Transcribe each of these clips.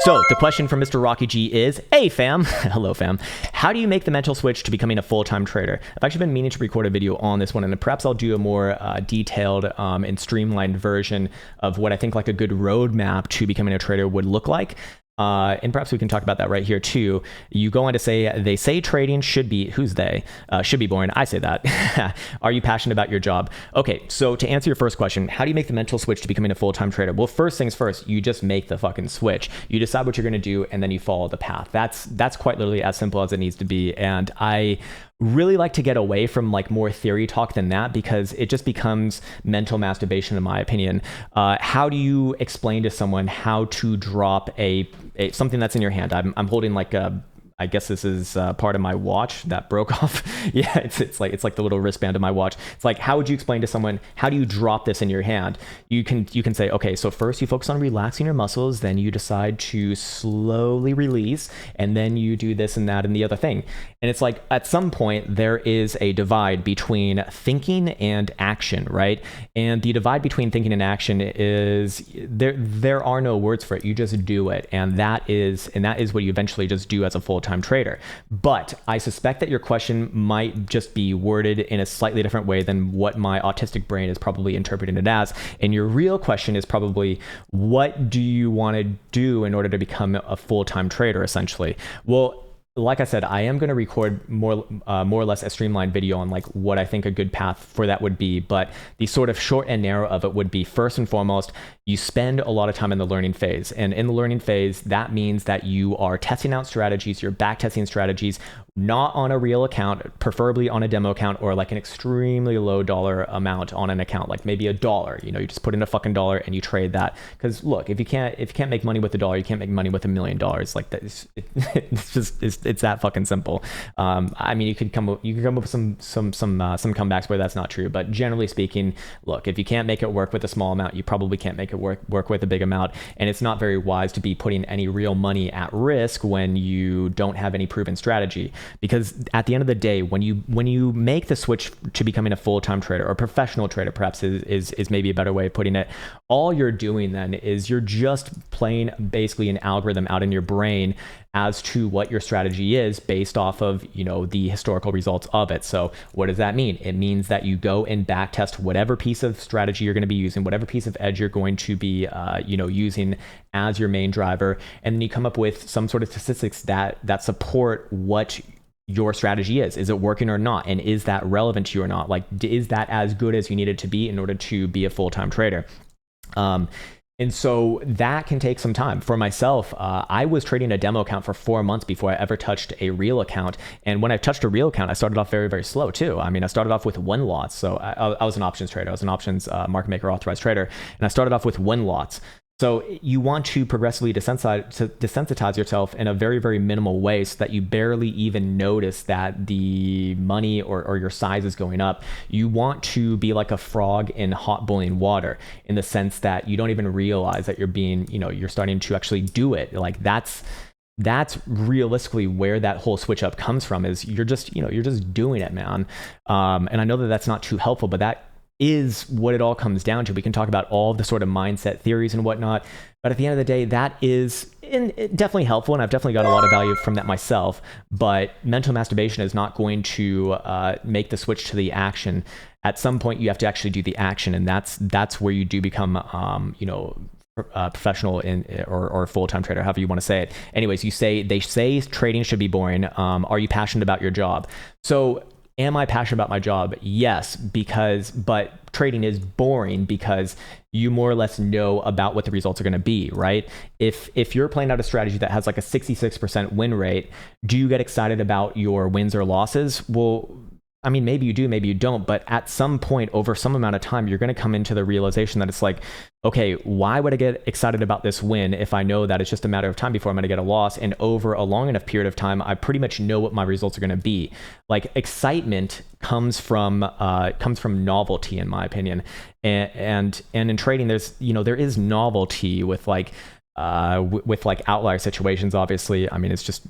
So the question from Mr. Rocky G is, hey fam, hello fam, how do you make the mental switch to becoming a full-time trader? I've actually been meaning to record a video on this one, and perhaps I'll do a more detailed and streamlined version of what I think like a good roadmap to becoming a trader would look like. And perhaps we can talk about that right here too. You go on to say, they say trading should be, who's they? Should be boring. I say that. Are you passionate about your job? Okay, so to answer your first question, how do you make the mental switch to becoming a full-time trader? Well, first things first, you just make the fucking switch. You decide what you're going to do, and then you follow the path. That's quite literally as simple as it needs to be. And I really like to get away from like more theory talk than that, because it just becomes mental masturbation in my opinion. How do you explain to someone how to drop something that's in your hand? I'm holding like I guess this is part of my watch that broke off. Yeah, it's like the little wristband of my watch. It's like, how would you explain to someone, how do you drop this in your hand? You can say, okay, so first you focus on relaxing your muscles, then you decide to slowly release, and then you do this and that and the other thing. And it's like, at some point there is a divide between thinking and action, right? And the divide between thinking and action is there are no words for it. You just do it, and that is what you eventually just do as a full-time trader. But I suspect that your question might just be worded in a slightly different way than what my autistic brain is probably interpreting it as. And your real question is probably, what do you want to do in order to become a full-time trader, essentially? Well, like I said, I am going to record more or less a streamlined video on like what I think a good path for that would be. But the sort of short and narrow of it would be, first and foremost, you spend a lot of time in the learning phase. And in the learning phase, that means that you are testing out strategies, you're backtesting strategies, not on a real account, preferably on a demo account, or like an extremely low dollar amount on an account, like maybe $1. You know, you just put in a fucking dollar and you trade that. Because look, if you can't make money with $1, you can't make money with $1 million. Like that, it's that fucking simple. I mean, you could come up with some comebacks where that's not true, but generally speaking, look, if you can't make it work with a small amount, you probably can't make it work with a big amount. And it's not very wise to be putting any real money at risk when you don't have any proven strategy. Because at the end of the day, when you make the switch to becoming a full-time trader, or professional trader perhaps is maybe a better way of putting it, all you're doing then is you're just playing basically an algorithm out in your brain as to what your strategy is based off of, you know, the historical results of it. So what does that mean? It means that you go and backtest whatever piece of strategy you're going to be using, whatever piece of edge you're going to be, using as your main driver, and then you come up with some sort of statistics that support what your strategy is. Is it working or not? And is that relevant to you or not? Like, is that as good as you need it to be in order to be a full-time trader? And so that can take some time. For myself, I was trading a demo account for 4 months before I ever touched a real account. And when I touched a real account, I started off very, very slow too. I mean, I started off with 1 lot. So I was an options trader. I was an options market maker authorized trader. And I started off with 1 lots. So you want to progressively desensitize yourself in a very, very minimal way so that you barely even notice that the money or your size is going up. You want to be like a frog in hot boiling water, in the sense that you don't even realize that you're starting to actually do it. Like that's realistically where that whole switch up comes from, is you're just doing it, man. And I know that that's not too helpful, but that is what it all comes down to. We can talk about all the sort of mindset theories and whatnot, but at the end of the day, that is definitely helpful, and I've definitely got a lot of value from that myself. But mental masturbation is not going to make the switch to the action. At some point, you have to actually do the action, and that's where you do become, professional or full-time trader, however you want to say it. Anyways, they say trading should be boring. Are you passionate about your job? So, am I passionate about my job? Yes, but trading is boring because you more or less know about what the results are going to be, right? If you're playing out a strategy that has like a 66% win rate, do you get excited about your wins or losses? Well, I mean, maybe you do, maybe you don't, but at some point over some amount of time, you're going to come into the realization that it's like, okay, why would I get excited about this win if I know that it's just a matter of time before I'm going to get a loss? And over a long enough period of time, I pretty much know what my results are going to be. Like, excitement comes from novelty, in my opinion. And in trading, there is novelty with like outlier situations. Obviously, I mean, it's just,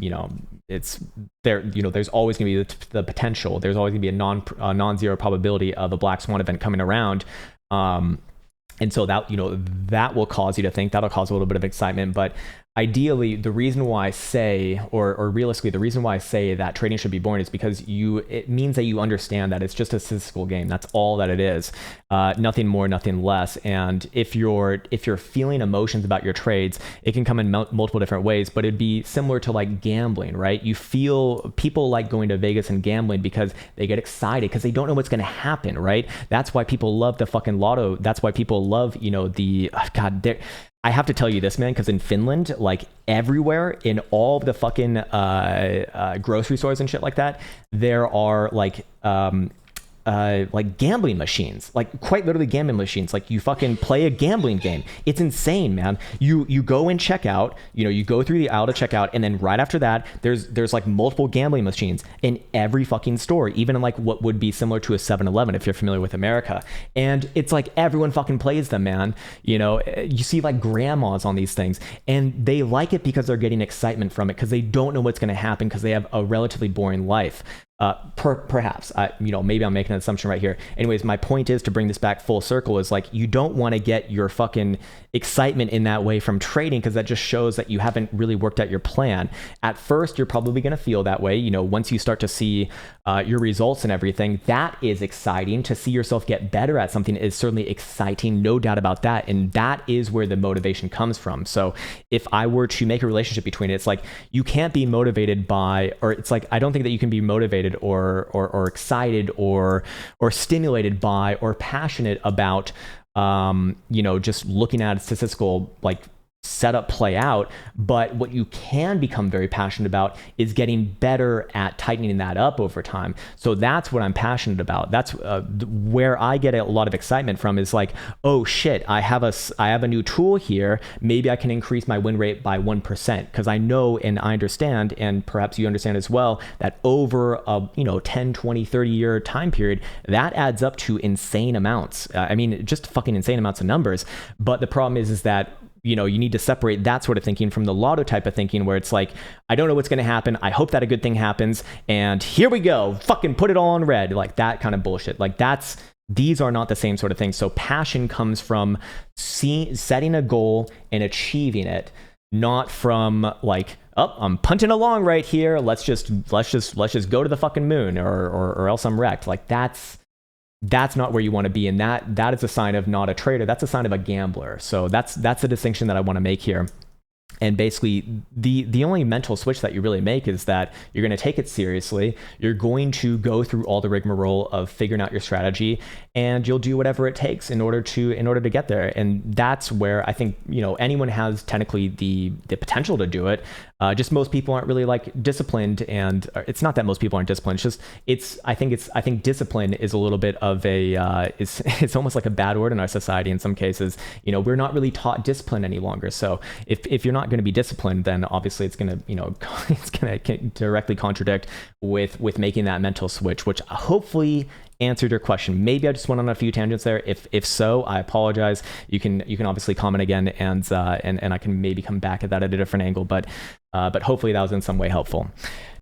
it's there, there's always going to be the potential. There's always going to be a non-zero probability of a black swan event coming around. And so that will cause you to think, that'll cause a little bit of excitement. But ideally, the reason why I say, or realistically, the reason why I say that trading should be boring is because it means that you understand that it's just a statistical game. That's all that it is. Nothing more, nothing less. And if you're feeling emotions about your trades, it can come in multiple different ways, but it'd be similar to like gambling, right? You feel people like going to Vegas and gambling because they get excited because they don't know what's going to happen, right? That's why people love the fucking lotto. That's why people love, I have to tell you this, man, because in Finland, like everywhere in all of the fucking grocery stores and shit like that, there are like gambling machines, like quite literally gambling machines. Like you fucking play a gambling game. It's insane, man. You go and check out, you go through the aisle to check out, and then right after that, there's like multiple gambling machines in every fucking store, even in like what would be similar to a 7-Eleven if you're familiar with America. And it's like everyone fucking plays them, man. You see like grandmas on these things, and they like it because they're getting excitement from it because they don't know what's going to happen because they have a relatively boring life. Perhaps, maybe I'm making an assumption right here. Anyways, my point is to bring this back full circle is like, you don't want to get your fucking excitement in that way from trading because that just shows that you haven't really worked out your plan. At first, you're probably going to feel that way. Once you start to see your results and everything, that is exciting. To see yourself get better at something is certainly exciting, no doubt about that. And that is where the motivation comes from. So if I were to make a relationship between it, it's like, you can't be motivated by, or it's like, I don't think that you can be motivated or excited or stimulated by or passionate about just looking at a statistical like setup play out. But what you can become very passionate about is getting better at tightening that up over time. So that's what I'm passionate about. That's where I get a lot of excitement from, is like, oh shit, I have a new tool here. Maybe I can increase my win rate by 1%, because I know and I understand, and perhaps you understand as well, that over a 10, 20, 30 year time period, that adds up to insane amounts. Just fucking insane amounts of numbers. But the problem is that you need to separate that sort of thinking from the lotto type of thinking, where it's like, I don't know what's going to happen. I hope that a good thing happens. And here we go. Fucking put it all on red. Like that kind of bullshit. Like these are not the same sort of thing. So passion comes from setting a goal and achieving it, not from like, oh, I'm punting along right here. Let's just go to the fucking moon or else I'm wrecked. Like that's not where you want to be. And that is a sign of not a trader. That's a sign of a gambler. So that's the distinction that I want to make here. And basically, the only mental switch that you really make is that you're going to take it seriously. You're going to go through all the rigmarole of figuring out your strategy, and you'll do whatever it takes in order to get there. And that's where I think anyone has technically the potential to do it. Just most people aren't really like disciplined, and it's not that most people aren't disciplined. I think discipline is a little bit of it's almost like a bad word in our society in some cases. We're not really taught discipline any longer. So if you're not going to be disciplined, then obviously it's going to directly contradict with making that mental switch, which hopefully answered your question. Maybe I just went on a few tangents there. If so, I apologize. You can obviously comment again, and I can maybe come back at that at a different angle, but hopefully that was in some way helpful.